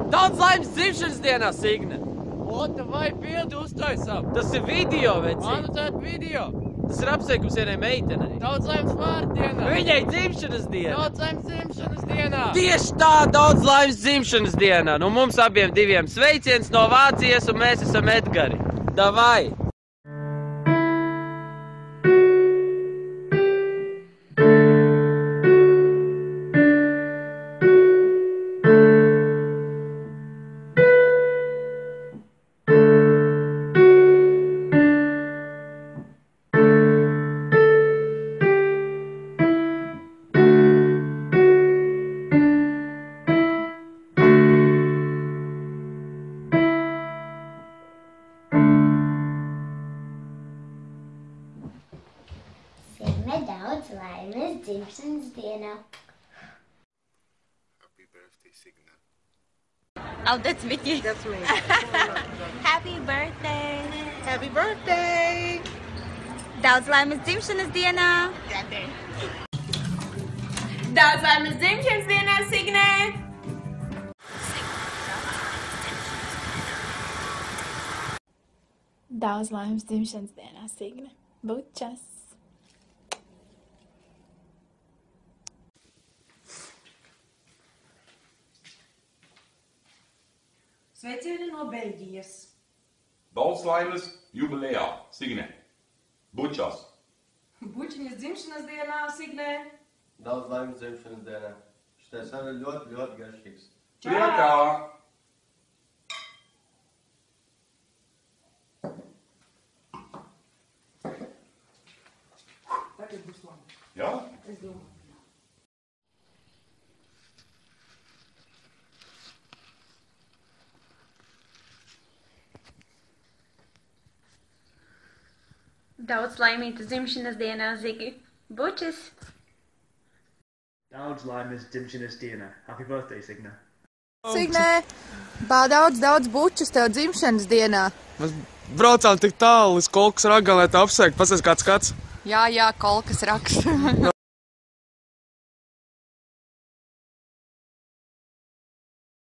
Daudz laimes dzimšanas dienā, Signe! Ota, vai bildi uztaisām? Tas ir video, veci! Anotēt video! Tas ir apsveikums vienai meitenei. Daudz laimes vārdienā! Viņai dzimšanas dienā! Daudz laimes dzimšanas dienā! Tieši tā, daudz laimes dzimšanas dienā! Nu mums abiem diviem sveiciens no Vācijas un mēs esam Edgari. Davai! Signe, daudz laimes dzimšanas dienā. Happy birthday, Signe. Oh, that's Vicky. That's me. Happy birthday. Happy birthday! Daudz laimes dzimšanas dienā. Daudz laimes dzimšanas dienā, Signe! Daudz laimes dzimšanas dienā, Signe. Bučas! Sveicieni no Beļģijas. Daudz laimes jubilejā, Signe. Bučas. Bučiņas dzimšanas dienā, Signe. Daudz laimes dzimšanas dienā. Šitais arī ļoti garšīgs. Priekā! Tagad būs labi. Jā? Es domāju. Daudz laimītas dzimšanas dienā, Zigi. Bučas! Daudz laimes dzimšanas dienā. Happy birthday, Signe. Signe, daudz bučas tev dzimšanas dienā. Mēs braucām tik tālu līdz Kolkas ragā, lai tā apsveikt. Pasaka kāds. Jā, Kolkas raksts.